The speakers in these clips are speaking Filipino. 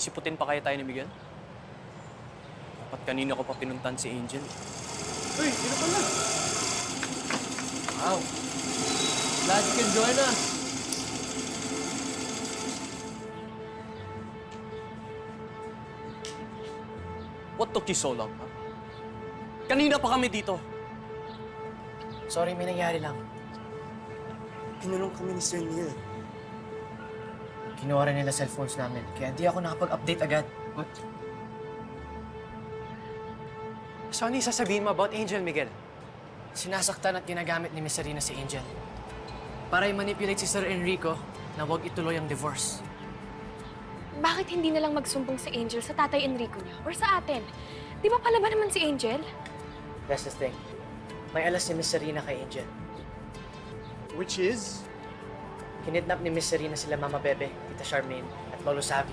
Sisiputin pa kaya tayo ni Miguel? Dapat kanina ko pa pinuntan si Angel. Uy, sino pala? Wow. Glad you can join us. What took you so long, ha? Kanina pa kami dito. Sorry, may nangyari lang. Pinulong kami ni Sir Neil. Kinuha rin nila cellphones namin, kaya hindi ako nakapag-update agad. What? So ano yung sasabihin mo about Angel, Miguel? Sinasaktan at ginagamit ni Miss Serena si Angel para i-manipulate si Sir Enrico na huwag ituloy ang divorce. Bakit hindi na lang magsumbong si Angel sa tatay Enrico niya or sa atin? Di ba palaban naman si Angel? That's the thing. May alas si Miss Serena kay Angel. Which is? Kinidnap ni Miss Serena sila Mama Bebe, Tita Charmaine, at Lolo Savi.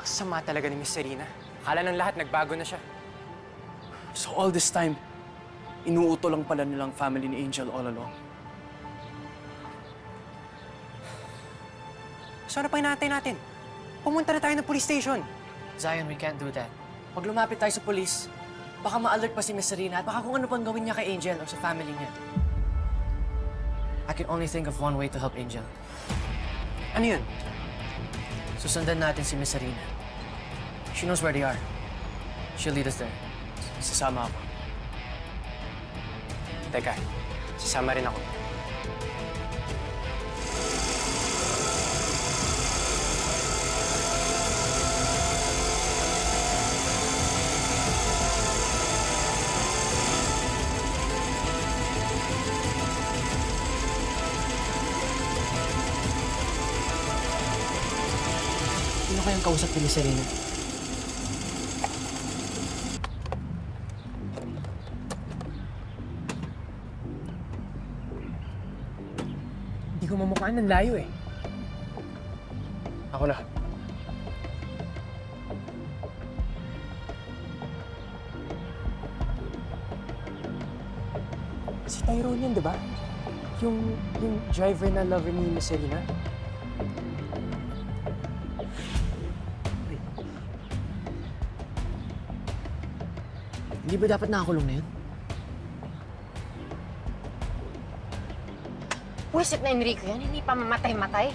Ang sama talaga ni Miss Serena. Akala ng lahat nagbago na siya. So all this time, inuuto lang pala nilang family ni Angel all along. So ano pa hinahantay natin? Pumunta na tayo ng police station. Zion, we can't do that. Pag lumapit tayo sa police, baka ma-alert pa si Miss Serena at baka kung ano pang gawin niya kay Angel o sa family niya. I can only think of one way to help Angel. Ano yun? Susundan natin si Miss Serena. She knows where they are. She'll lead us there. Sasama ako. Teka, sasama rin ako. Sino kayang kausap ni Miss Serena? Hindi ko mamukhaan ng layo eh. Ako na. Si Tyrone yan, di ba? Yung driver na lover ni Miss Serena. Hindi ba dapat nakakulong na yun? Wisit na Enrico yan, hindi pa mamatay-matay.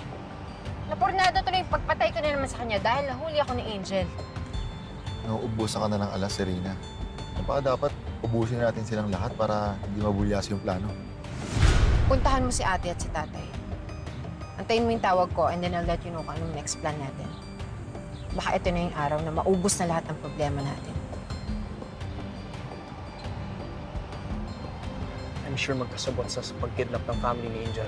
Napornado tuloy yung pagpatay ko na naman sa kanya dahil nahuli ako ni Angel. Nauubusan ka na ng alas, Serena. Baka dapat ubusin natin silang lahat para hindi mabulyas yung plano. Puntahan mo si ate at si tatay. Antayin mo yung tawag ko and then I'll let you know kung anong next plan natin. Baka ito na yung araw na maubos na lahat ng problema natin. I'm sure magkasabot sa pagkidnap ng family ni Angel.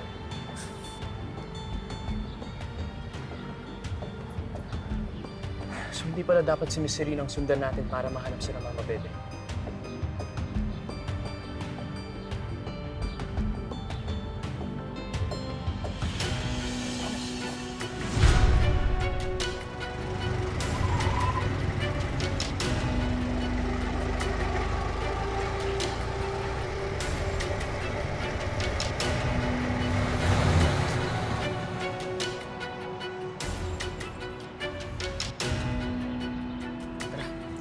So hindi pala dapat si Miss Serena ang sundan natin para mahanap sila Mama Bebe.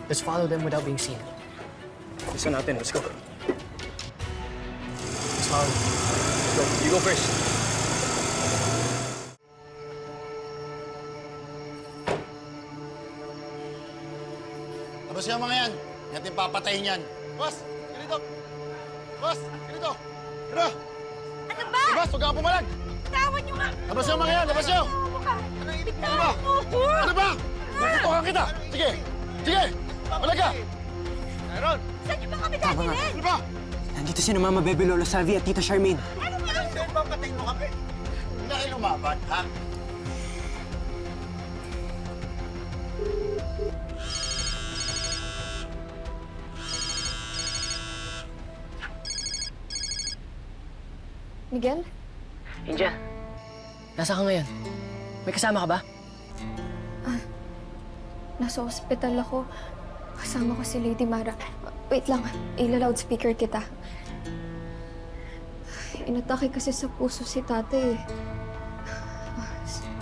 Let's follow them without being seen. Isa natin, let's go. Let's follow them. Let's go. You go first. Labas yung mga yan. Yan yung papatayin yan. Boss! Ganito! Boss! Ganito! Tara! Ano ba? Boss, huwag kang pumalag! Tawan niyo nga! Labas yung mga yan! Labas nyo! Ano ba? Ano ba? Puputokan kita! Sige! Sige! Malag ka! Meron! Saan niyo ba kami dadalhin? Ano ba? Nandito si Mama Bebe, Lolo Savi at Tita Charmaine. Ano nga? Saan ba patayin mo kami? Hindi na kayo lumaban, ha? Miguel? Angel, nasa ka ngayon? May kasama ka ba? Nasa ospital ako. Kasama ko si Lady Mara. Wait lang, ila-loudspeaker kita. Inatake kasi sa puso si tate eh.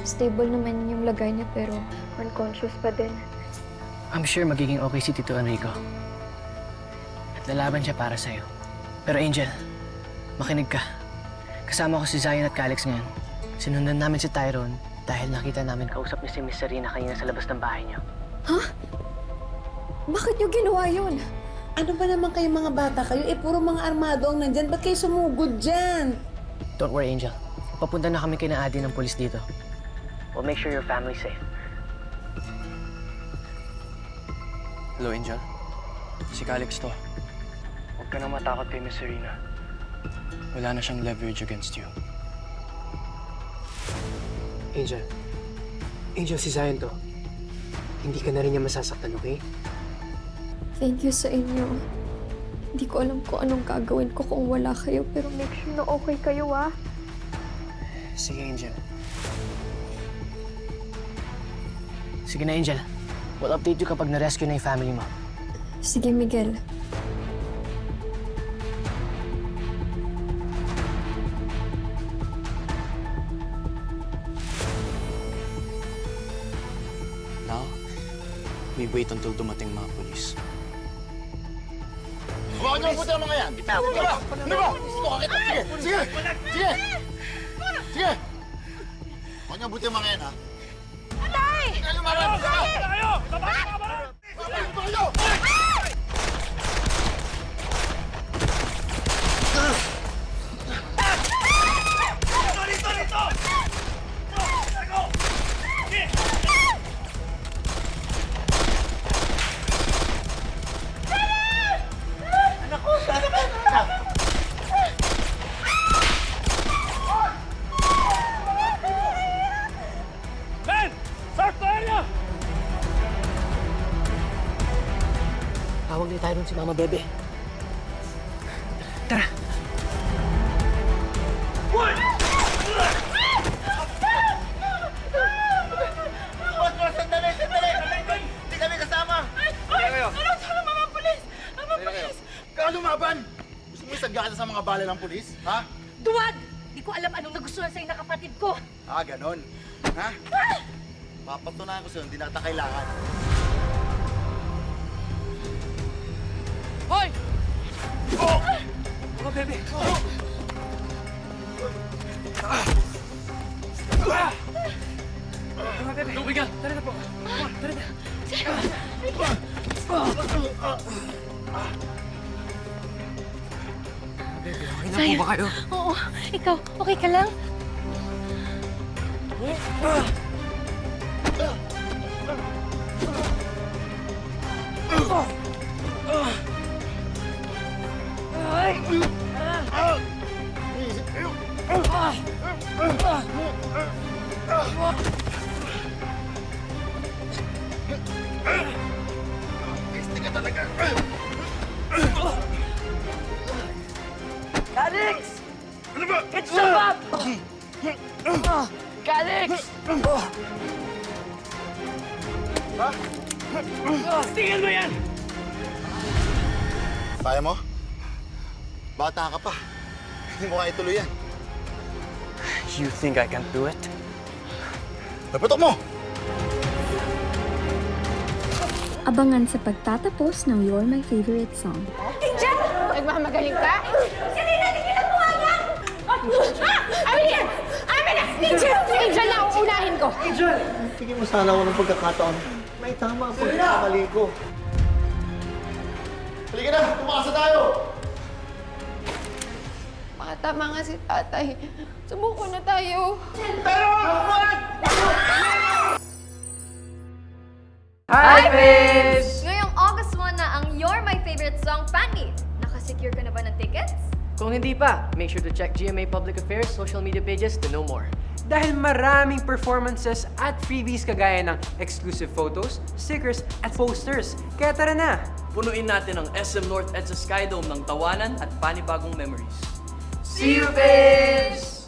Stable naman yung lagay niya pero unconscious pa din. I'm sure magiging okay si Tito Enrico. At lalaban siya para sa'yo. Pero Angel, makinig ka. Kasama ko si Zion at Calix ngayon. Sinundan namin si Tyrone dahil nakita namin kausap niya si Miss Serena kanina sa labas ng bahay niyo. Ha? Bakit niyo ginawa yun? Ano ba naman kayo mga bata kayo? Puro mga armado ang nandyan. Ba't kayo sumugod dyan? Don't worry, Angel. Papunta na kami kina Adi ng pulis dito. We'll make sure your family's safe. Hello, Angel. Si Calix to. Huwag ka nang matakot kay Miss Serena. Wala na siyang leverage against you. Angel. Angel, si Zion to. Hindi ka na rin niya masasaktan, okay? Thank you sa inyo. Hindi ko alam kung anong gagawin ko kung wala kayo pero make sure na okay kayo ah. Sige, Angel. Sige na, Angel. We'll update you kapag na-rescue na yung family mo. Sige, Miguel. Now, we wait until dumating mga polis. Huwag niyo mabuti ang mga yan! Ano ba? Ano ba? Suka kita! Sige! Sige! Sige! Sige! Huwag niyo mabuti ang mga yan, ha? Atay! Kayo lumaban! Kayo! Laban! Kayo! Tawag ni Tyrone si Mama Bebe. Tara! Sandali! Hindi kami kasama! Ano sa mga pulis? Mga pulis! Kaya lumaban! Gusto mo isagana sa mga bala ng pulis? Ha? Duwag! Di ko alam anong nagustuhan sa'yo na kapatid ko. Ah, ganon. Ha? Papatunayan ko sa'yo, hindi nata kailangan. Hoy! Oh! Mama Bebe! Mama Bebe! Tubig ka! Tara na po! Tara na! Bebe, okay na po ba kayo? Oo, ikaw, okay ka lang? Calix! Ano ba? It's the map! Calix! Tingnan mo yan! Kaya mo? Bata ka pa. Hindi mo kaya ituloy yan. You think I can't do it? Naputok mo! Abangan sa pagtatapos ng You're My Favorite Song. Nagmamagaling ka? Angel na, uunahin ko. Sige mo sana ako ng pagkakataon. May tama ang pagkakamali ko. Halika na! Tumakasa tayo! Mga tama nga si tatay. Sumuko na tayo. Hi, babes! Ngayong August 1 na ang You're My Favorite Song fan meet. Nakasecure ka na ba ng tickets? Kung hindi pa, make sure to check GMA Public Affairs social media pages to know more. Dahil maraming performances at freebies kagaya ng exclusive photos, stickers, at posters. Kaya tara na! Punuin natin ang SM North EDSA Skydome ng tawanan at panibagong memories. See you, babes!